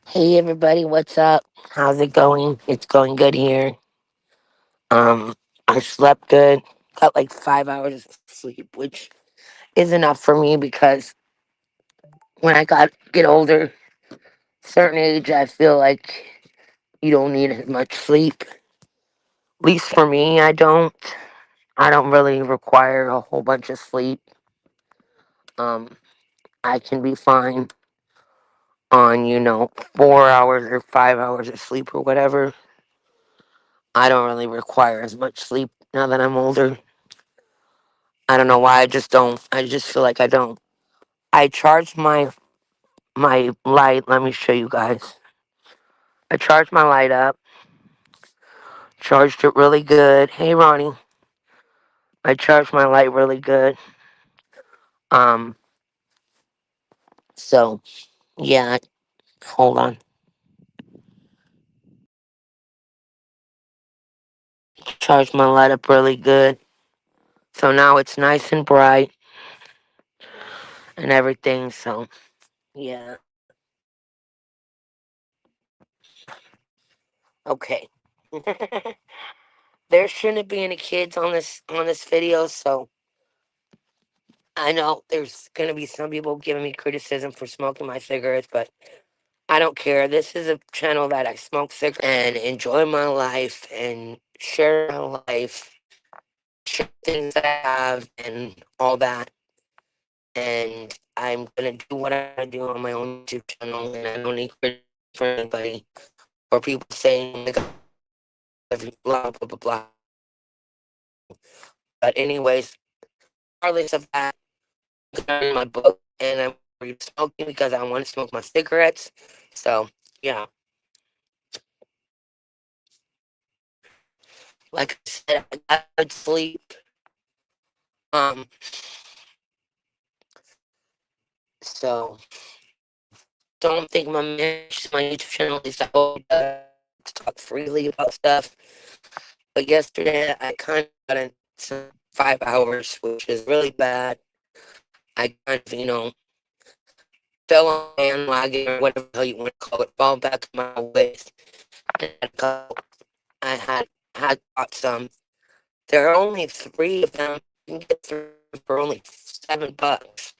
Hey everybody, what's up? How's it going? It's going good here. Um, I slept good. Got like 5 hours of sleep, which is enough for me because when I get older, certain age, I feel like you don't need as much sleep. At least for me, I don't. I don't really require a whole bunch of sleep. Um, I can be fine on 4 hours or 5 hours of sleep or whatever. I don't really require as much sleep now that I'm older. I don't know why. I just don't. I just feel like I don't. I charged my light. Let me show you guys. I charged my light up. Charged it really good. Hey Ronnie, I charged my light really good. Um. So yeah. Hold on. Charged my light up really good. So now it's nice and bright and everything. So yeah. Okay. There shouldn't be any kids on this video, so I know there's gonna be some people giving me criticism for smoking my cigarettes, but I don't care. This is a channel that I smoke cigarettes and enjoy my life and share my life, share things that I have and all that. And I'm gonna do what I do on my own YouTube channel, and I don't need criticism from anybody or people saying, "Oh my God, blah blah blah blah." But anyways, regardless of that, I'm gonna read my book, and I'm read smoking because I want to smoke my cigarettes. So yeah, like I said, I got good sleep. Um, so don't think my YouTube channel is I hope to talk freely about stuff. But yesterday I kind of got in some 5 hours, which is really bad. I kind of, fell on my bandwagon or whatever the hell you want to call it, fall back in my ways. And I had bought some. There are only three of them. You can get three for only $7.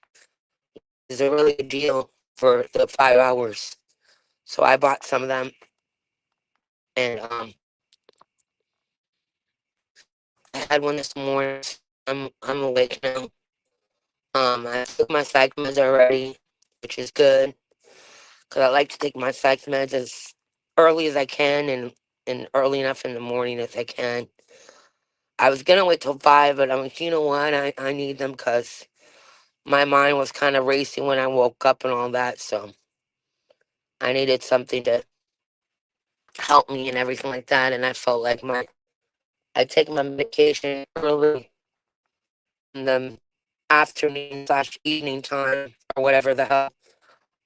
It's a really good deal for the 5 hours. So I bought some of them, and I had one this morning. I'm awake now. I took my psych meds already, which is good because I like to take my psych meds as early as I can and early enough in the morning as I can. I was gonna wait till 5, but I'm like, you know what? I need them because my mind was kind of racing when I woke up and all that. So I needed something to help me and everything like that. And I felt like I take my medication early in the afternoon/evening time or whatever the hell,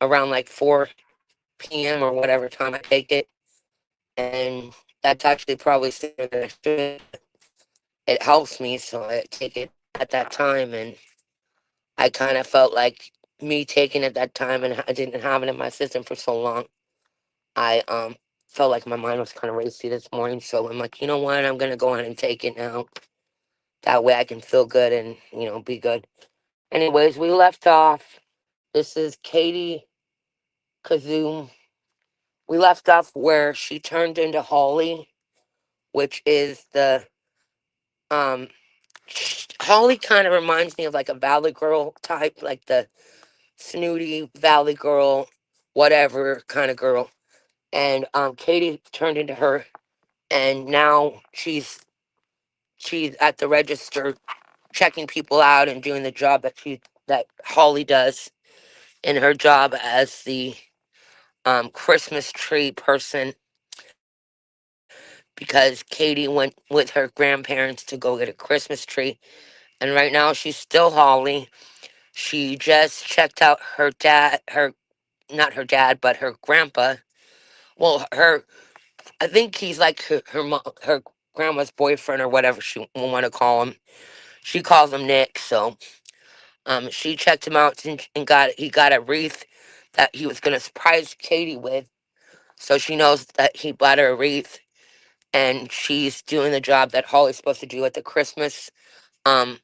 around like 4 p.m. or whatever time I take it. And that's actually probably sooner than I should. It helps me, so I take it at that time. And I kind of felt like me taking it that time, and I didn't have it in my system for so long. I felt like my mind was kind of racy this morning, so I'm like, you know what? I'm gonna go on and take it now. That way I can feel good and be good. Anyways, we left off. This is Katie Kazoom. We left off where she turned into Holly, which is the um Holly kind of reminds me of like a Valley Girl type, like the snooty Valley Girl, whatever kind of girl. And Katie turned into her, and now she's at the register checking people out and doing the job that Holly does in her job as the Christmas tree person, because Katie went with her grandparents to go get a Christmas tree, and right now she's still Holly. She just checked out her dad, her not her dad, but her grandpa. Well, I think he's like her grandma's boyfriend or whatever she will want to call him. She calls him Nick, so She checked him out and got a wreath that he was gonna surprise Katie with. So she knows that he bought her a wreath, and she's doing the job that Holly's supposed to do at the Christmas um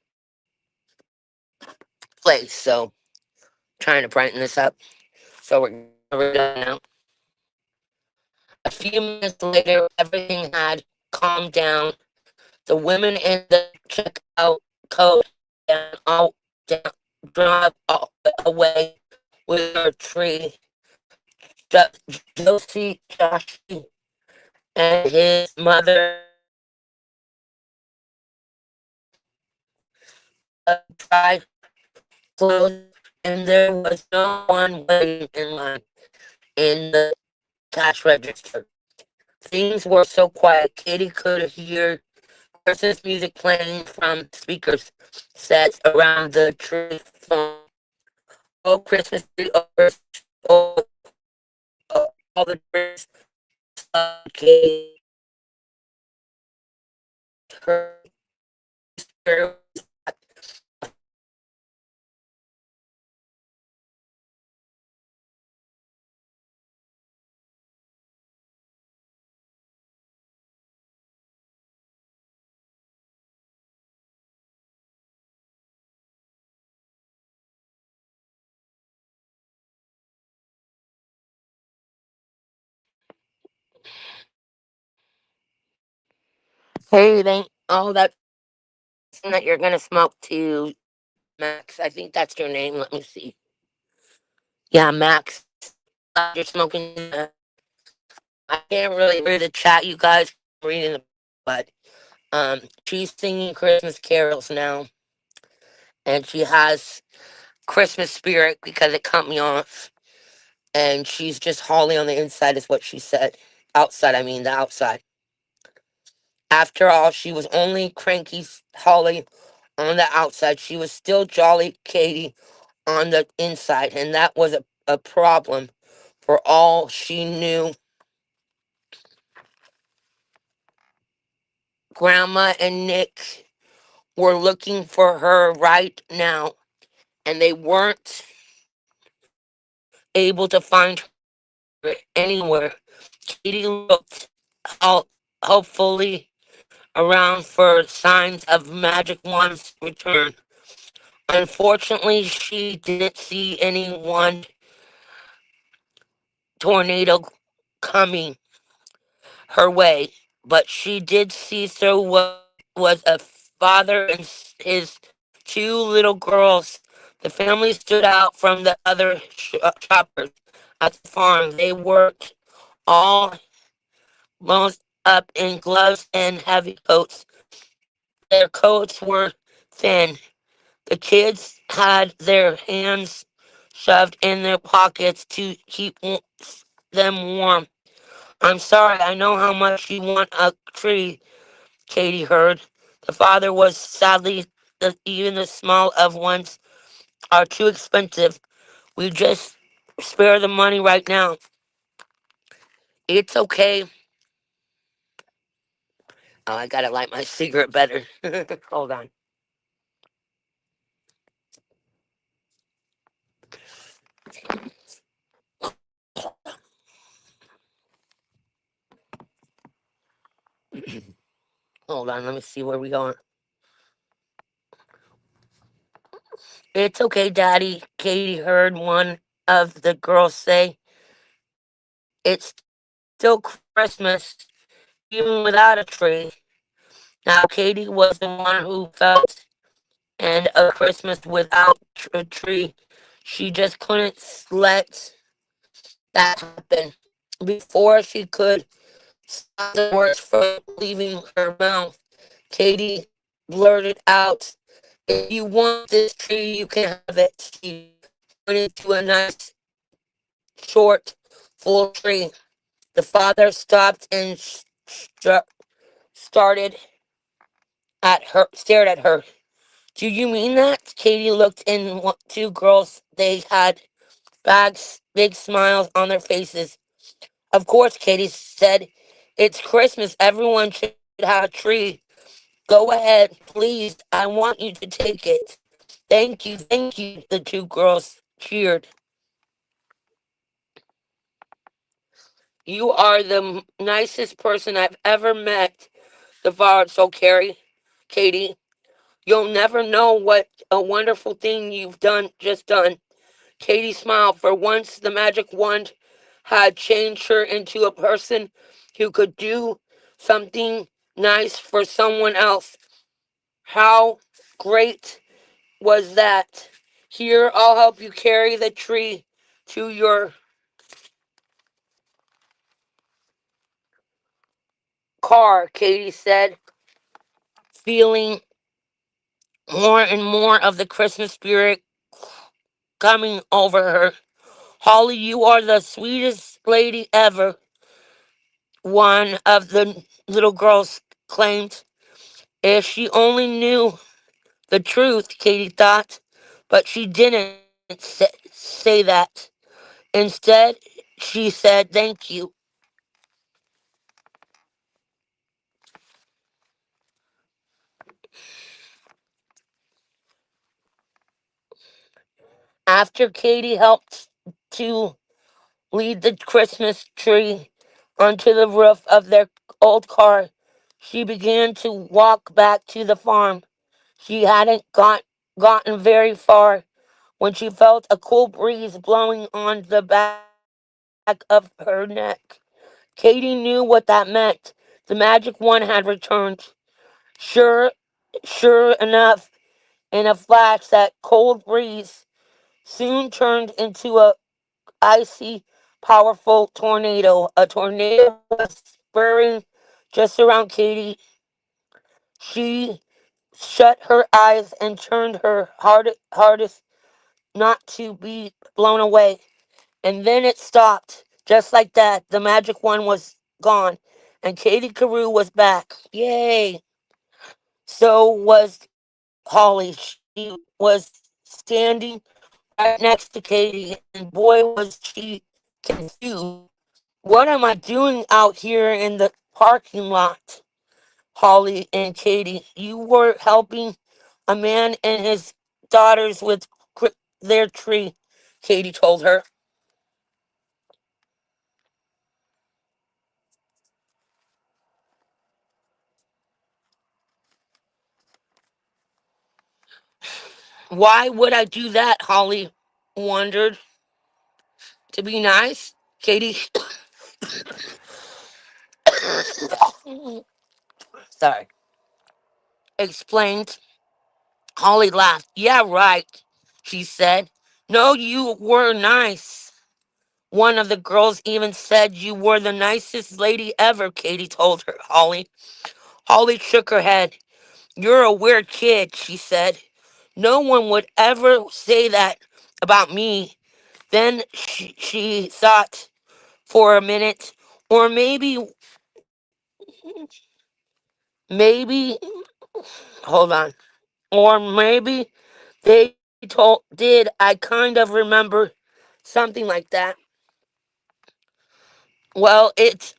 place. So trying to brighten this up. So we're gonna read it now. A few minutes later, everything had calmed down. The women in the checkout coat and all down, drive away with her tree. Josie, Joshi, and his mother tried clothes, and there was no one waiting in line in the cash register. Things were so quiet, Katie could hear Christmas music playing from speakers sets around the tree farm. Oh, Christmas tree, oh, oh, all the trees, Katie heard her. Hey, thank all that that you're gonna smoke to Max. I think that's your name. Let me see. Yeah, Max. You're smoking. I can't really read the chat, you guys. I'm reading the, but she's singing Christmas carols now, and she has Christmas spirit because it cut me off, and she's just Holly on the inside, is what she said. Outside, I mean the outside. After all, she was only cranky Holly on the outside. She was still jolly Katie on the inside, and that was a problem. For all she knew, Grandma and Nick were looking for her right now, and they weren't able to find her anywhere. Katie looked out hopefully around for signs of Magic Wand's return. Unfortunately, she didn't see anyone tornado coming her way, but she did see through what was a father and his two little girls. The family stood out from the other shoppers at the farm. They worked all most up in gloves and heavy coats. Their coats were thin. The kids had their hands shoved in their pockets to keep them warm. I'm sorry, I know how much you want a tree, Katie heard. The father was sadly, even the small of ones are too expensive. We just spare the money right now. It's okay. Oh, I gotta light my cigarette better. Hold on. Hold on, let me see where we going. It's okay, Daddy, Katie heard one of the girls say. It's still Christmas, even without a tree. Now, Katie was the one who felt and a Christmas without a tree. She just couldn't let that happen. Before she could stop the words from leaving her mouth, Katie blurted out, "If you want this tree, you can have it." She pointed to a nice, short, full tree. The father stopped and started stared at her. "Do you mean that?" Katie looked in two girls. They had bags, big smiles on their faces. "Of course," Katie said. "It's Christmas. Everyone should have a tree. Go ahead, please. I want you to take it." Thank you, the two girls cheered. You are the nicest person I've ever met, devoured so Carrie. Katie, you'll never know what a wonderful thing you've done. Katie smiled. For once, the magic wand had changed her into a person who could do something nice for someone else. How great was that? Here, I'll help you carry the tree to your car, Katie said, feeling more and more of the Christmas spirit coming over her. Holly, you are the sweetest lady ever, one of the little girls claimed. If she only knew the truth, Katie thought, but she didn't say that. Instead, she said, "Thank you." After Katie helped to lead the Christmas tree onto the roof of their old car, she began to walk back to the farm. She hadn't gotten very far when she felt a cool breeze blowing on the back of her neck. Katie knew what that meant. The magic one had returned. Sure, sure enough, in a flash, that cold breeze soon turned into a icy, powerful tornado. A tornado was spurring just around Katie. She shut her eyes and turned her hardest not to be blown away. And then it stopped. Just like that, the magic one was gone, and Katie Carew was back. Yay! So was Holly. She was standing right next to Katie, and boy, was she confused. What am I doing out here in the parking lot? Holly and Katie, you were helping a man and his daughters with their tree, Katie told her. Why would I do that? Holly wondered. To be nice? Katie, sorry, explained. Holly laughed. Yeah, right, she said. No, you were nice. One of the girls even said you were the nicest lady ever, Katie told her. Holly shook her head. You're a weird kid, she said. No one would ever say that about me. Then she thought for a minute. Or maybe, hold on. Or maybe did. I kind of remember something like that. Well, it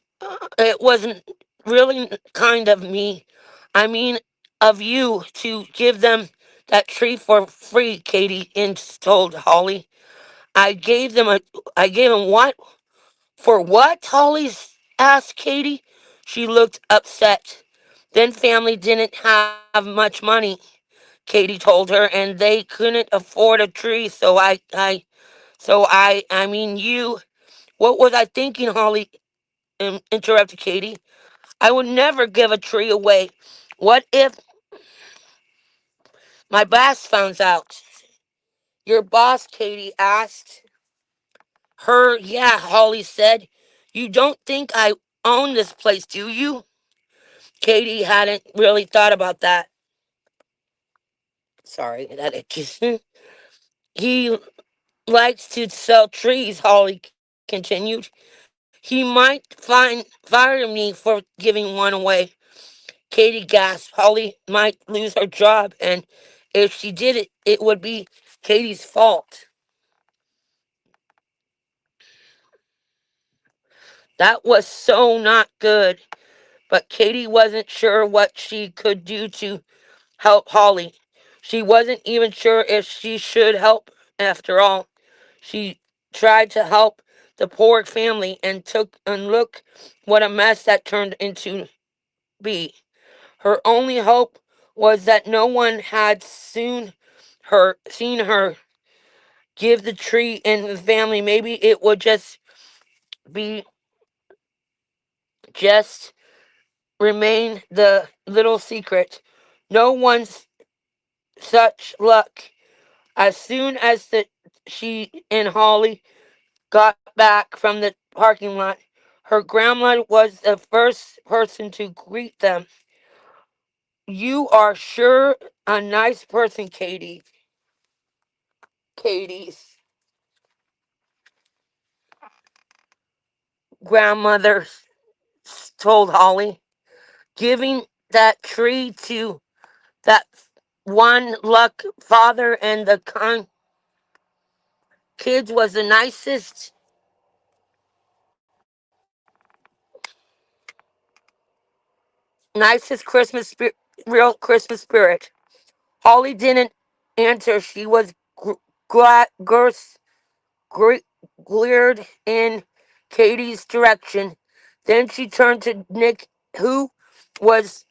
wasn't really kind of me. I mean, of you to give them that tree for free, Katie told Holly. I gave them a I gave them what? For what? Asked Katie. She looked upset. Then family didn't have much money, Katie told her, and they couldn't afford a tree, I mean you. What was I thinking, Holly? Interrupted Katie. I would never give a tree away. What if my boss finds out? Your boss, Katie asked. Her, yeah, Holly said. You don't think I own this place, do you? Katie hadn't really thought about that. Sorry, that it just. He likes to sell trees, Holly continued. He might fire me for giving one away. Katie gasped. Holly might lose her job, and if she did it, it would be Katie's fault. That was so not good, but Katie wasn't sure what she could do to help Holly. She wasn't even sure if she should help after all. She tried to help the poor family and look what a mess that turned into be. Her only hope was that no one had seen her give the tree in the family. Maybe it would be just remain the little secret. No one's such luck. As soon as she and Holly got back from the parking lot, her grandma was the first person to greet them. You are sure a nice person, Katie. Katie's grandmother told Holly. Giving that tree to that one luck father and the kids was the nicest real Christmas spirit. Holly didn't answer. She was glad, gr- glared in Katie's direction. Then she turned to Nick, who was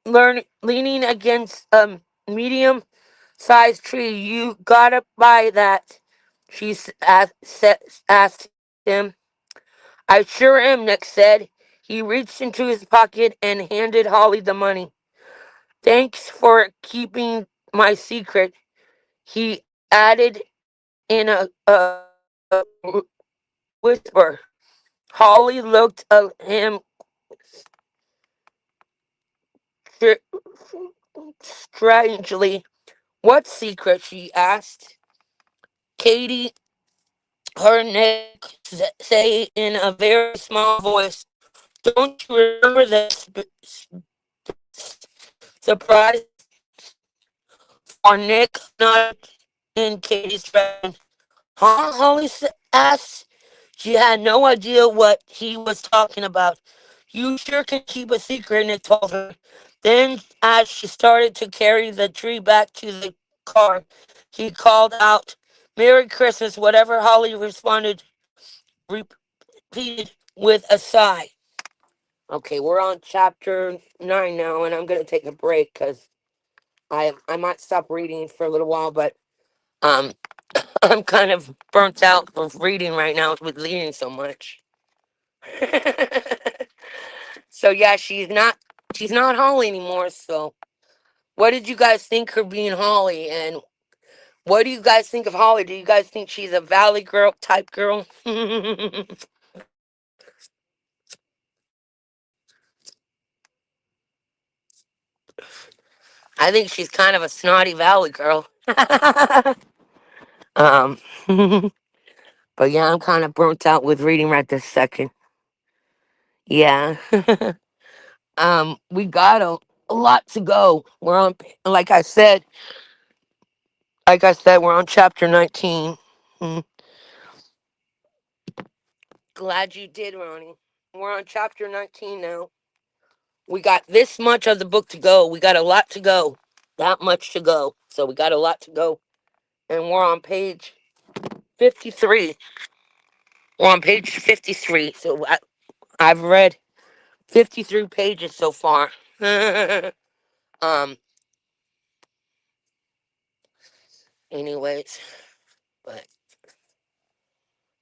leaning against a medium-sized tree. You gotta buy that, asked him. I sure am, Nick said. He reached into his pocket and handed Holly the money. Thanks for keeping my secret, he added in whisper. Holly looked at him str- strangely. What secret? She asked. Katie heard Nick say in a very small voice, don't you remember the surprise for Nick nodded in Katie's direction? Huh? Asked. She had no idea what he was talking about. You sure can keep a secret, Nick told her. Then, as she started to carry the tree back to the car, he called out, Merry Christmas, whatever Holly repeated with a sigh. Okay, we're on chapter 9 now, and I'm going to take a break because I might stop reading for a little while, but um, I'm kind of burnt out of reading right now with reading so much. So yeah, she's not Holly anymore. So what did you guys think her being Holly, and what do you guys think of Holly? Do you guys think she's a Valley girl type girl? I think she's kind of a snotty Valley girl. um, but yeah, I'm kind of burnt out with reading right this second. Yeah. We got a lot to go. We're on, like I said, we're on chapter 19. Mm, Glad you did, Ronnie. We're on chapter 19 now. We got this much of the book to go. We got a lot to go. That much to go. So we got a lot to go. And we're on page 53. We're on page 53. So I've read 53 pages so far. um, anyways, but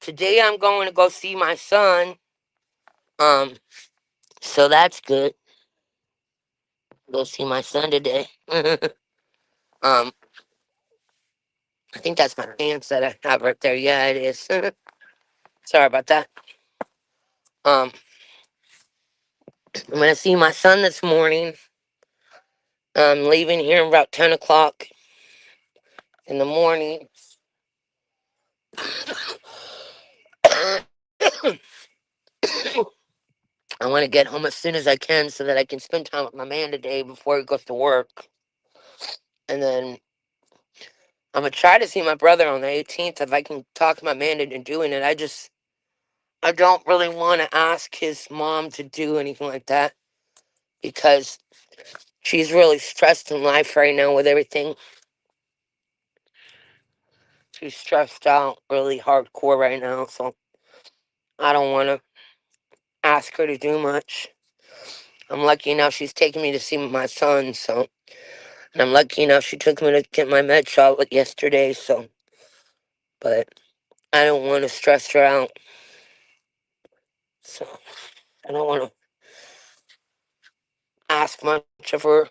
today I'm going to go see my son. Um, so that's good. Go see my son today. um, I think that's my pants that I have right there. Yeah, it is. Sorry about that. Um, I'm gonna see my son this morning. I'm leaving here about 10 o'clock in the morning. I want to get home as soon as I can so that I can spend time with my man today before he goes to work. And then I'm gonna try to see my brother on the 18th if I can talk my man into doing it. I don't really want to ask his mom to do anything like that because she's really stressed in life right now with everything. She's stressed out really hardcore right now, so I don't want to ask her to do much. I'm lucky enough she's taking me to see my son, so. And I'm lucky enough she took me to get my med shot yesterday, so. But I don't want to stress her out. So I don't want to ask much of her.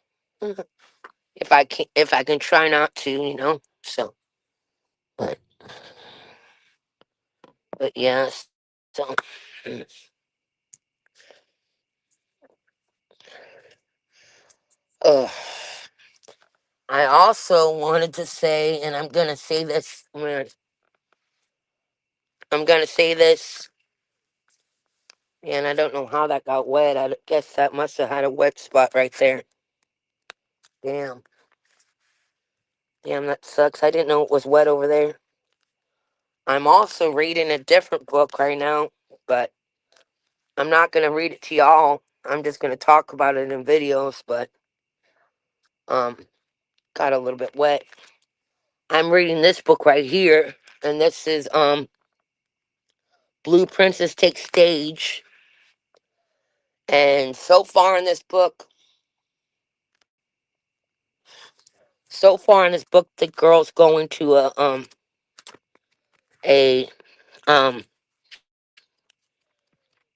If I can try not to. So, but yes. So, uh, I also wanted to say, and I'm gonna say this. I'm gonna say this, and I don't know how that got wet. I guess that must have had a wet spot right there. Damn, damn, that sucks. I didn't know it was wet over there. I'm also reading a different book right now, but I'm not gonna read it to y'all. I'm just gonna talk about it in videos, but um, got a little bit wet. I'm reading this book right here, and this is Blue Princess Takes Stage. And so far in this book, the girl's going to a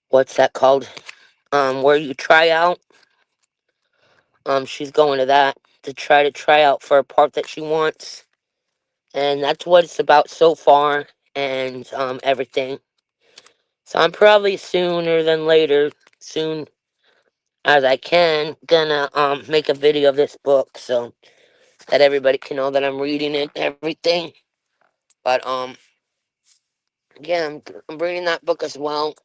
what's that called? Where you try out. She's going to that to try out for a part that she wants, and that's what it's about so far, and everything. So I'm probably sooner than later, soon as I can, gonna make a video of this book so that everybody can know that I'm reading it, everything. But yeah, I'm reading that book as well.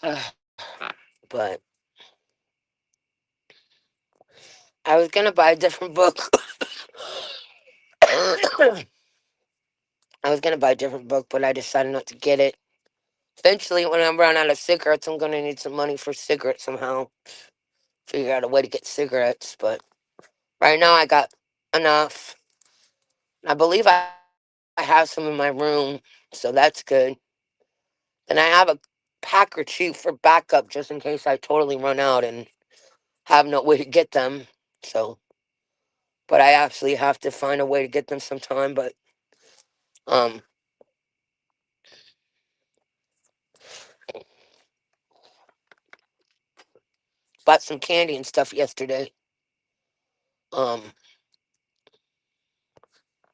But I was gonna buy a different book. I was gonna buy a different book, but I decided not to get it. Eventually, when I run out of cigarettes, I'm gonna need some money for cigarettes somehow. Figure out a way to get cigarettes, but right now I got enough. I believe I have some in my room, so that's good. And I have a pack or two for backup just in case I totally run out and have no way to get them. So, but I actually have to find a way to get them sometime. But um, bought some candy and stuff yesterday. Um,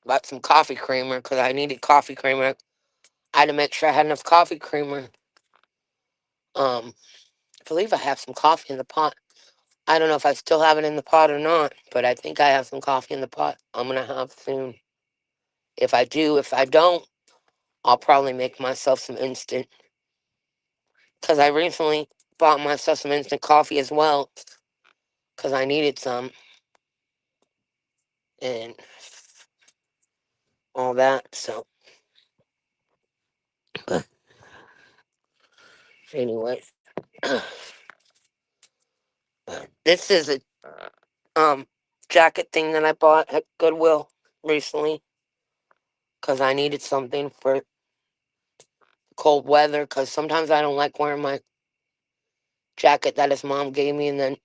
bought some coffee creamer because I needed coffee creamer. I had to make sure I had enough coffee creamer. I believe I have some coffee in the pot. I don't know if I still have it in the pot or not, but I think I have some coffee in the pot. I'm gonna have soon. If I do, if I don't, I'll probably make myself some instant. Because I recently bought myself some instant coffee as well. Because I needed some. And all that. So, but anyway. This is a um jacket thing that I bought at Goodwill recently. Because I needed something for cold weather. Because sometimes I don't like wearing my jacket that his mom gave me. And then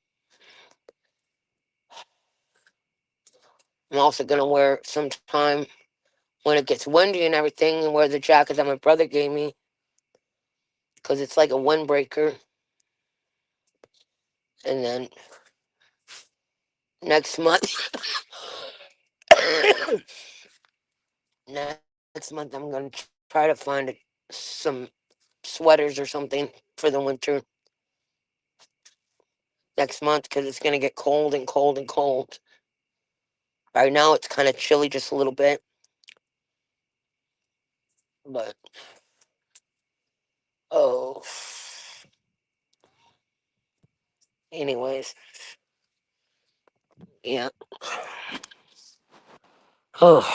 I'm also going to wear sometime when it gets windy and everything, and wear the jacket that my brother gave me because it's like a windbreaker. And then next month, next month I'm gonna try to find some sweaters or something for the winter next month because it's gonna get cold and cold and cold. Right now it's kind of chilly just a little bit, but oh, anyways, yeah. Oh,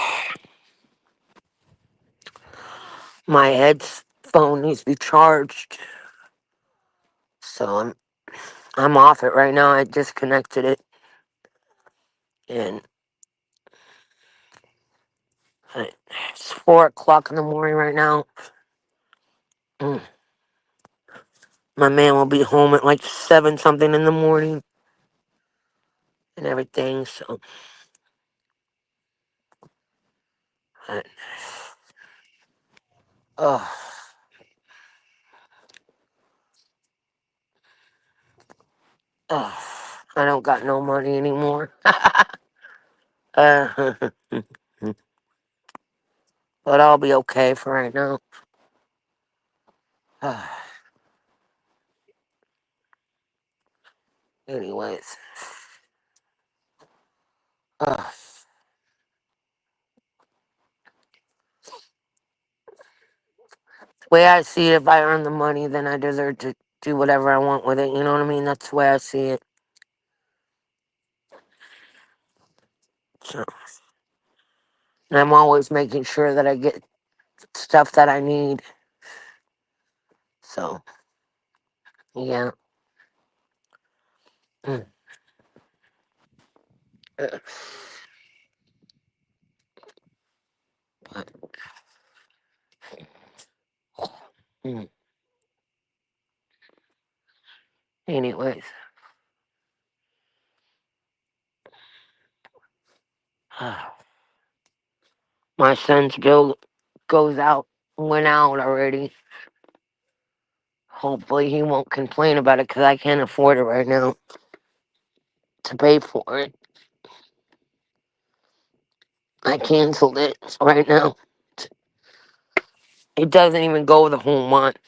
my headphone needs to be charged, so I'm off it right now. I disconnected it, and It's 4 o'clock in the morning right now. Mm. My man will be home at like 7 something in the morning and everything. So, uh, uh, I don't got no money anymore. uh, but I'll be okay for right now. Anyways, uh, the way I see it, if I earn the money, then I deserve to do whatever I want with it. You know what I mean? That's the way I see it. So, and I'm always making sure that I get stuff that I need. So, yeah. Mm. Uh, But, mm. Anyways, my son's bill goes out, went out already. Hopefully, he won't complain about it because I can't afford it right now to pay for it. I canceled it right now. It doesn't even go the whole month.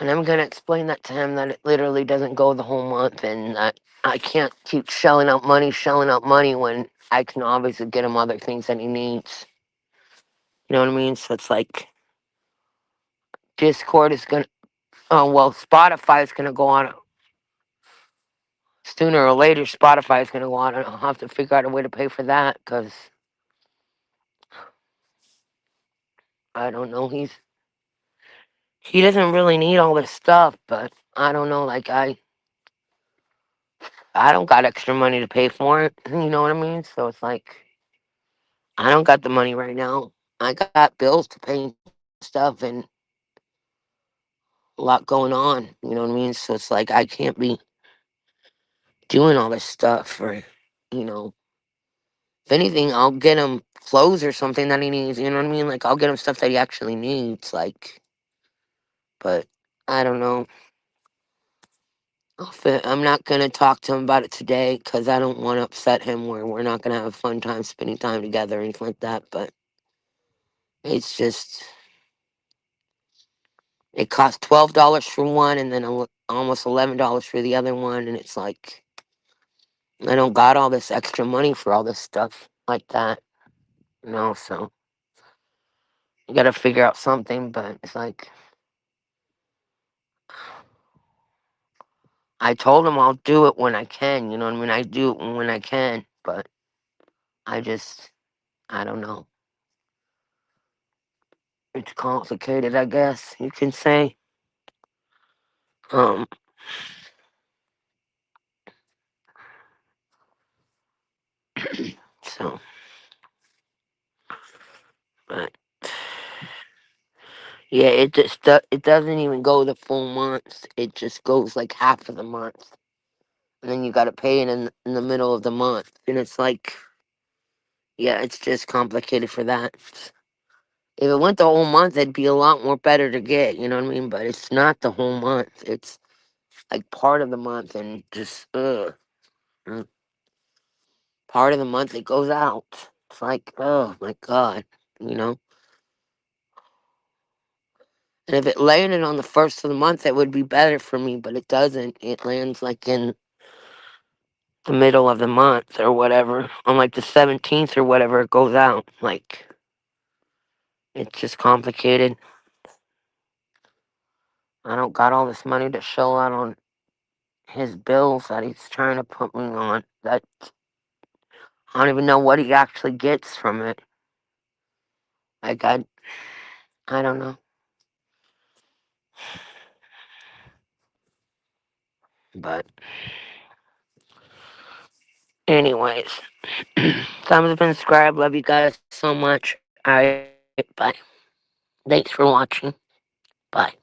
And I'm going to explain that to him that it literally doesn't go the whole month and that I can't keep shelling out money when I can obviously get him other things that he needs. You know what I mean? So it's like Discord is going to, oh, well, Spotify is going to go on. Sooner or later, Spotify is going to go on and I'll have to figure out a way to pay for that because I don't know. He doesn't really need all this stuff, but I don't know. Like, I don't got extra money to pay for it. You know what I mean? So it's like, I don't got the money right now. I got bills to pay and stuff and a lot going on. You know what I mean? So it's like I can't be doing all this stuff for, you know. If anything, I'll get him clothes or something that he needs. You know what I mean? Like I'll get him stuff that he actually needs. Like, but I don't know. I'm not gonna talk to him about it today because I don't want to upset him. Where we're not gonna have a fun time spending time together or anything like that. But it's just it costs $12 for one, and then almost $11 for the other one, and it's like I don't got all this extra money for all this stuff like that, you know. So you got to figure out something. But it's like I told him I'll do it when I can. You know what I mean? I do it when I can, but I don't know. It's complicated, I guess you can say. Um, so, but yeah, it doesn't even go the full month. It just goes like half of the month, and then you got to pay it in the middle of the month, and it's like, yeah, it's just complicated for that. If it went the whole month, it'd be a lot more better to get. You know what I mean? But it's not the whole month. It's like part of the month, and just mm, part of the month it goes out. It's like, oh my god, you know. And if it landed on the first of the month, it would be better for me, but it doesn't. It lands like in the middle of the month or whatever, on like the 17th or whatever. It goes out. Like it's just complicated. I don't got all this money to shell out on his bills that he's trying to put me on. That I don't even know what he actually gets from it. Like I don't know. But Anyways, thumbs up and subscribe. Love you guys so much. Alright, bye. Thanks for watching. Bye.